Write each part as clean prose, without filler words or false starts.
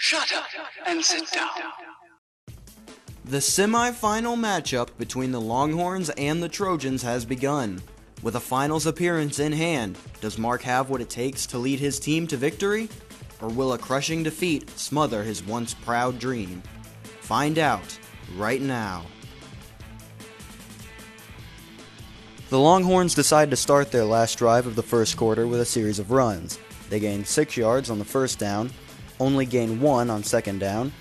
Shut up and sit down. The semifinal matchup between the Longhorns and the Trojans has begun. With a finals appearance in hand, does Mark have what it takes to lead his team to victory? Or will a crushing defeat smother his once proud dream? Find out right now. The Longhorns decide to start their last drive of the first quarter with a series of runs. They gain 6 yards on the first down, only gain 1 on second down,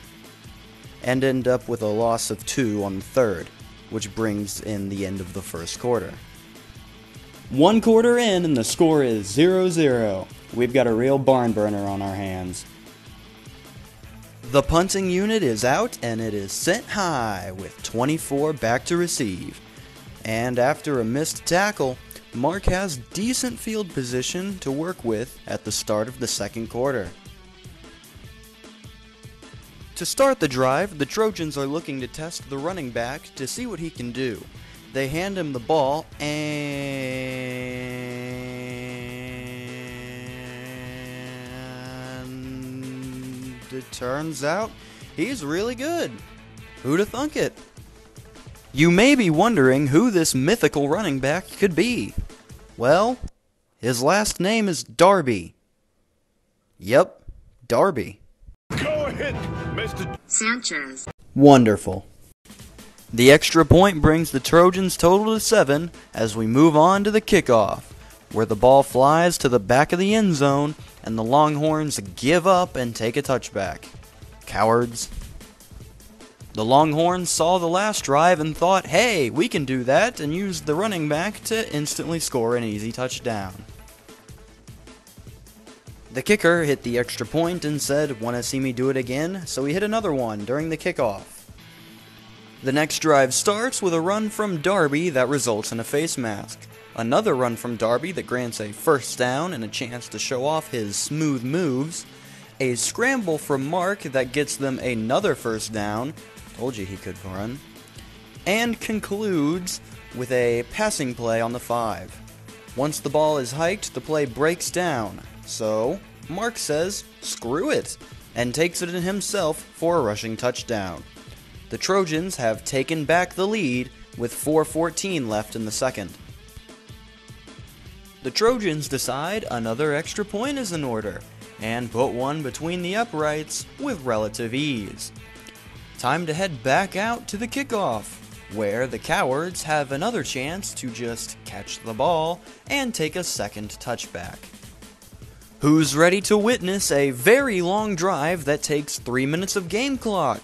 and end up with a loss of 2 on the third, which brings in the end of the first quarter. 1 quarter in and the score is 0-0. We've got a real barn burner on our hands. The punting unit is out and it is sent high with 24 back to receive. And after a missed tackle, Mark has decent field position to work with at the start of the second quarter. To start the drive, the Trojans are looking to test the running back to see what he can do. They hand him the ball, and it turns out he's really good. Who'd have thunk it? You may be wondering who this mythical running back could be. Well, his last name is Darby. Yep, Darby. Go ahead, Mr. Sanchez. Wonderful. The extra point brings the Trojans total to 7 as we move on to the kickoff, where the ball flies to the back of the end zone and the Longhorns give up and take a touchback. Cowards. The Longhorns saw the last drive and thought, hey, we can do that, and used the running back to instantly score an easy touchdown. The kicker hit the extra point and said, "Wanna see me do it again?" So he hit another one during the kickoff. The next drive starts with a run from Darby that results in a face mask. Another run from Darby that grants a first down and a chance to show off his smooth moves. A scramble from Mark that gets them another first down. Told you he could run. And concludes with a passing play on the 5. Once the ball is hiked, the play breaks down. So, Mark says, screw it, and takes it in himself for a rushing touchdown. The Trojans have taken back the lead with 4:14 left in the second. The Trojans decide another extra point is in order, and put one between the uprights with relative ease. Time to head back out to the kickoff, where the Cowards have another chance to just catch the ball and take a second touchback. Who's ready to witness a very long drive that takes 3 minutes of game clock?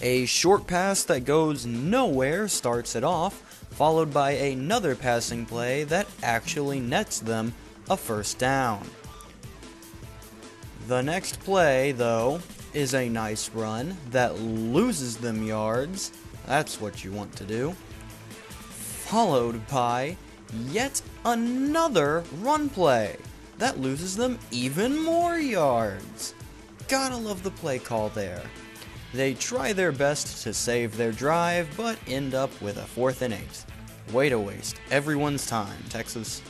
A short pass that goes nowhere starts it off, followed by another passing play that actually nets them a first down. The next play, though, is a nice run that loses them yards. That's what you want to do. Followed by yet another run play that loses them even more yards. Gotta love the play call there. They try their best to save their drive, but end up with a 4th and 8. Way to waste everyone's time, Texas.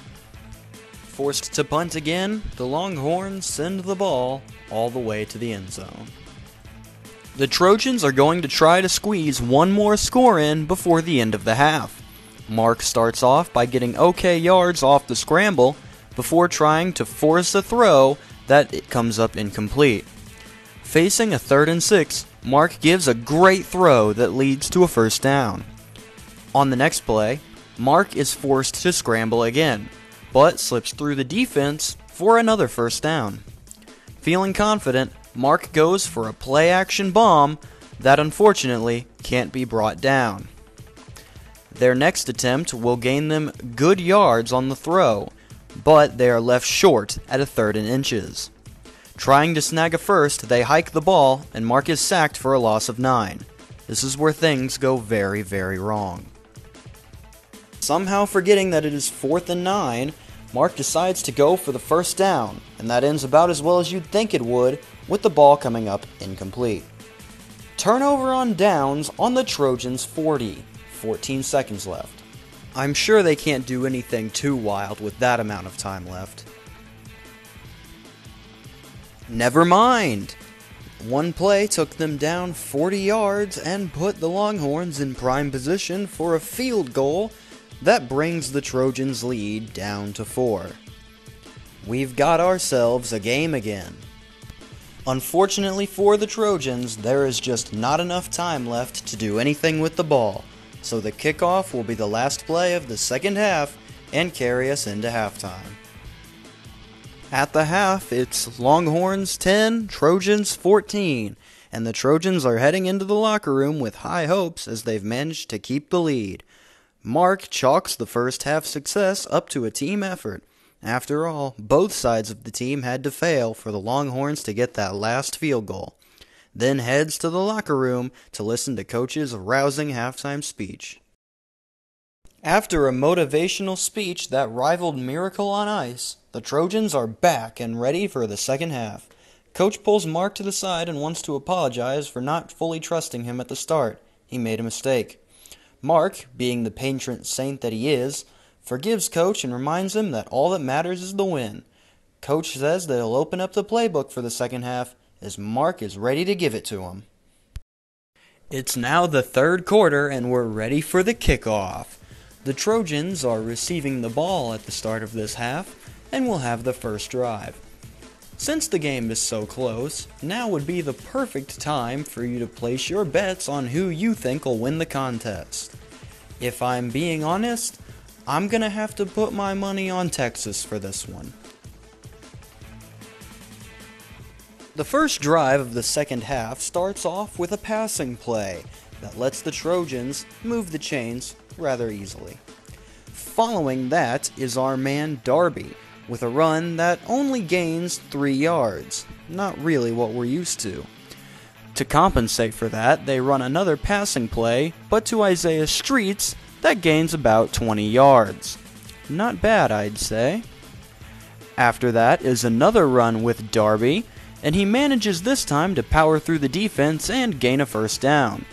Forced to punt again, the Longhorns send the ball all the way to the end zone. The Trojans are going to try to squeeze one more score in before the end of the half. Mark starts off by getting okay yards off the scramble before trying to force a throw that it comes up incomplete. Facing a 3rd and 6, Mark gives a great throw that leads to a first down. On the next play, Mark is forced to scramble again, but slips through the defense for another first down. Feeling confident, Mark goes for a play-action bomb that unfortunately can't be brought down. Their next attempt will gain them good yards on the throw, but they are left short at a 3rd and inches. Trying to snag a first, they hike the ball, and Mark is sacked for a loss of 9. This is where things go very, very wrong. Somehow forgetting that it is 4th and 9, Mark decides to go for the first down, and that ends about as well as you'd think it would, with the ball coming up incomplete. Turnover on downs on the Trojans 40, 14 seconds left. I'm sure they can't do anything too wild with that amount of time left. Never mind! One play took them down 40 yards and put the Longhorns in prime position for a field goal that brings the Trojans' lead down to 4. We've got ourselves a game again. Unfortunately for the Trojans, there is just not enough time left to do anything with the ball, so the kickoff will be the last play of the second half and carry us into halftime. At the half, it's Longhorns 10, Trojans 14, and the Trojans are heading into the locker room with high hopes as they've managed to keep the lead. Mark chalks the first half success up to a team effort. After all, both sides of the team had to fail for the Longhorns to get that last field goal. Then heads to the locker room to listen to Coach's rousing halftime speech. After a motivational speech that rivaled Miracle on Ice, the Trojans are back and ready for the second half. Coach pulls Mark to the side and wants to apologize for not fully trusting him at the start. He made a mistake. Mark, being the patron saint that he is, forgives Coach and reminds him that all that matters is the win. Coach says that he'll open up the playbook for the second half as Mark is ready to give it to him. It's now the third quarter and we're ready for the kickoff. The Trojans are receiving the ball at the start of this half and will have the first drive. Since the game is so close, now would be the perfect time for you to place your bets on who you think will win the contest. If I'm being honest, I'm gonna have to put my money on Texas for this one. The first drive of the second half starts off with a passing play that lets the Trojans move the chains rather easily. Following that is our man Darby with a run that only gains 3 yards, not really what we're used to. To compensate for that, they run another passing play, but to Isaiah Streets, that gains about 20 yards. Not bad, I'd say. After that is another run with Darby, and he manages this time to power through the defense and gain a first down.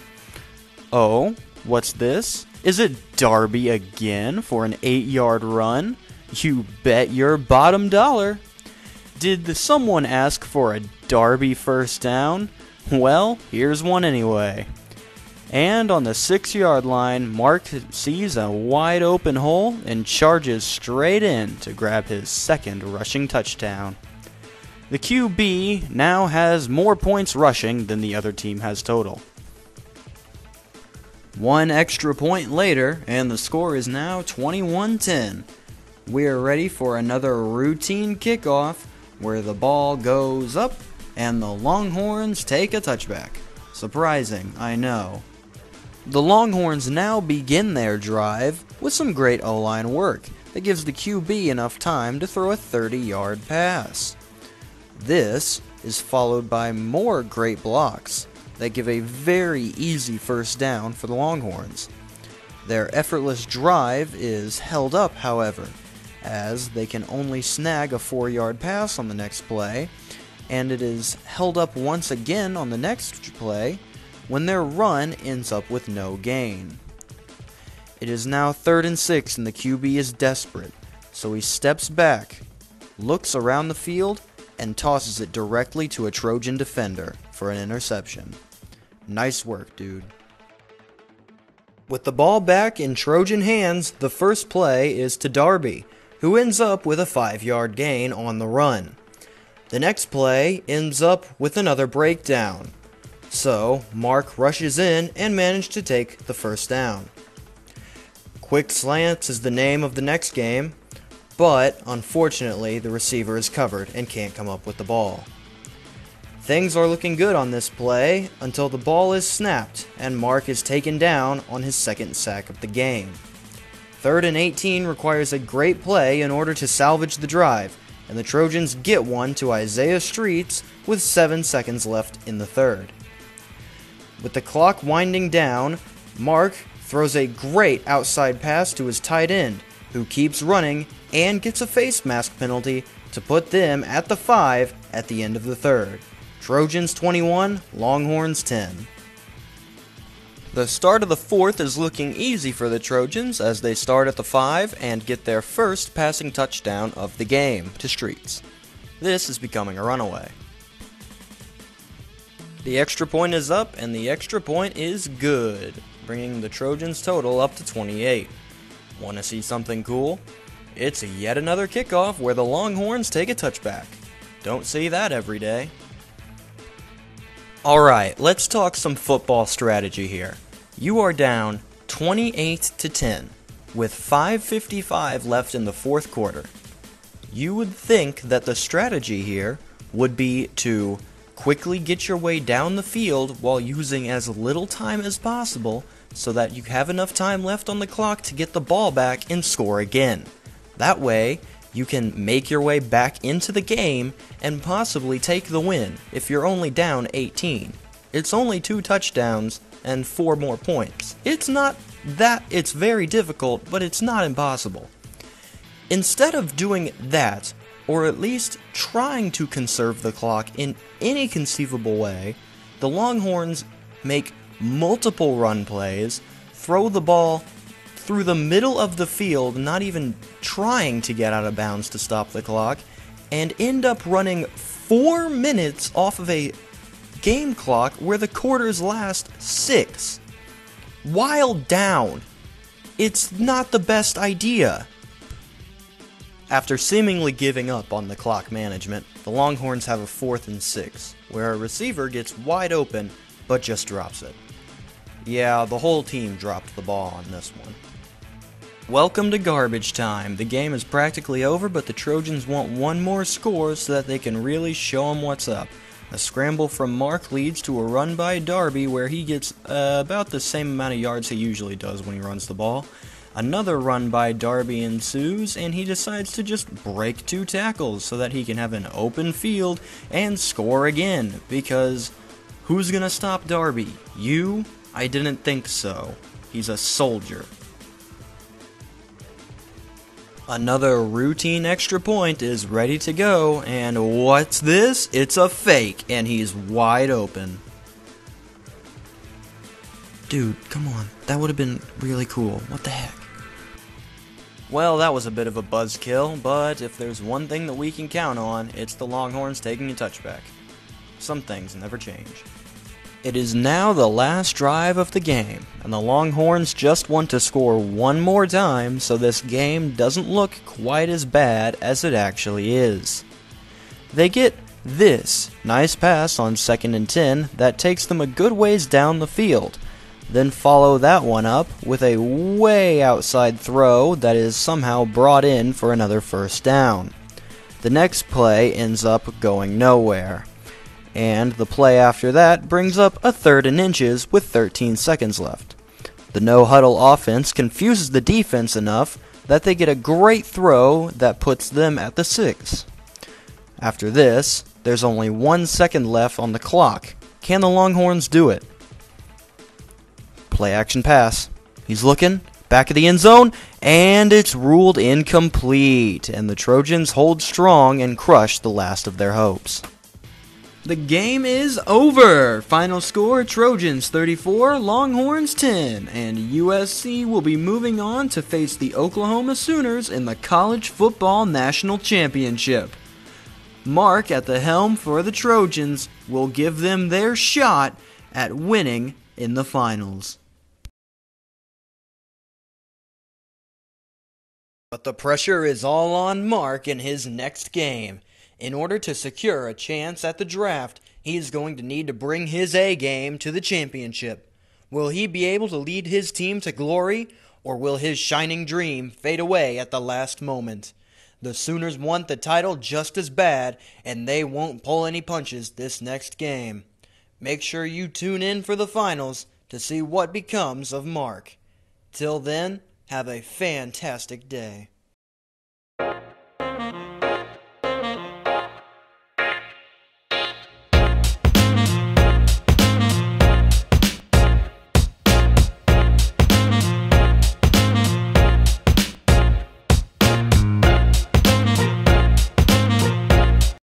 Oh, what's this? Is it Darby again for an 8-yard run? You bet your bottom dollar. Did someone ask for a Darby first down? Well, here's one anyway. And on the 6-yard line, Mark sees a wide open hole and charges straight in to grab his second rushing touchdown. The QB now has more points rushing than the other team has total. One extra point later, and the score is now 21-10. We are ready for another routine kickoff where the ball goes up and the Longhorns take a touchback. Surprising, I know. The Longhorns now begin their drive with some great O-line work that gives the QB enough time to throw a 30-yard pass. This is followed by more great blocks that give a very easy first down for the Longhorns. Their effortless drive is held up, however, as they can only snag a 4-yard pass on the next play, and it is held up once again on the next play when their run ends up with no gain. It is now 3rd and 6 and the QB is desperate, so he steps back, looks around the field, and tosses it directly to a Trojan defender for an interception. Nice work, dude. With the ball back in Trojan hands, the first play is to Darby, who ends up with a 5-yard gain on the run. The next play ends up with another breakdown. So, Mark rushes in and managed to take the first down. Quick slants is the name of the next game, but unfortunately the receiver is covered and can't come up with the ball. Things are looking good on this play until the ball is snapped and Mark is taken down on his second sack of the game. 3rd and 18 requires a great play in order to salvage the drive, and the Trojans get one to Isaiah Streets with 7 seconds left in the third. With the clock winding down, Mark throws a great outside pass to his tight end, who keeps running and gets a face mask penalty to put them at the 5 at the end of the third. Trojans 21, Longhorns 10. The start of the fourth is looking easy for the Trojans as they start at the 5 and get their first passing touchdown of the game to Streets. This is becoming a runaway. The extra point is up, and the extra point is good, bringing the Trojans' total up to 28. Want to see something cool? It's yet another kickoff where the Longhorns take a touchback. Don't see that every day. Alright, let's talk some football strategy here. You are down 28-10 with 5:55 left in the fourth quarter. You would think that the strategy here would be to quickly get your way down the field while using as little time as possible so that you have enough time left on the clock to get the ball back and score again. That way, you can make your way back into the game and possibly take the win if you're only down 18. It's only 2 touchdowns and 4 more points. It's very difficult, but it's not impossible. Instead of doing that, or at least trying to conserve the clock in any conceivable way, the Longhorns make multiple run plays, throw the ball through the middle of the field, not even trying to get out of bounds to stop the clock, and end up running 4 minutes off of a game clock where the quarters last 6. While down. It's not the best idea. After seemingly giving up on the clock management, the Longhorns have a 4th and 6, where a receiver gets wide open but just drops it. Yeah, the whole team dropped the ball on this one. Welcome to garbage time. The game is practically over, but the Trojans want one more score so that they can really show them what's up. A scramble from Mark leads to a run by Darby where he gets about the same amount of yards he usually does when he runs the ball. Another run by Darby ensues, and he decides to just break 2 tackles so that he can have an open field and score again, because who's gonna stop Darby? You? I didn't think so. He's a soldier. Another routine extra point is ready to go, and what's this? It's a fake, and he's wide open. Dude, come on. That would have been really cool. What the heck? Well, that was a bit of a buzzkill, but if there's one thing that we can count on, it's the Longhorns taking a touchback. Some things never change. It is now the last drive of the game, and the Longhorns just want to score one more time so this game doesn't look quite as bad as it actually is. They get this nice pass on 2nd and 10 that takes them a good ways down the field, then follow that one up with a way outside throw that is somehow brought in for another 1st down. The next play ends up going nowhere. And the play after that brings up a 3rd and inches with 13 seconds left. The no-huddle offense confuses the defense enough that they get a great throw that puts them at the 6. After this, there's only 1 second left on the clock. Can the Longhorns do it? Play action pass. He's looking, back of the end zone, and it's ruled incomplete, and the Trojans hold strong and crush the last of their hopes. The game is over! Final score, Trojans 34, Longhorns 10, and USC will be moving on to face the Oklahoma Sooners in the College Football National Championship. Mark at the helm for the Trojans will give them their shot at winning in the finals. But the pressure is all on Mark in his next game. In order to secure a chance at the draft, he is going to need to bring his A game to the championship. Will he be able to lead his team to glory, or will his shining dream fade away at the last moment? The Sooners want the title just as bad, and they won't pull any punches this next game. Make sure you tune in for the finals to see what becomes of Mark. Till then, have a fantastic day.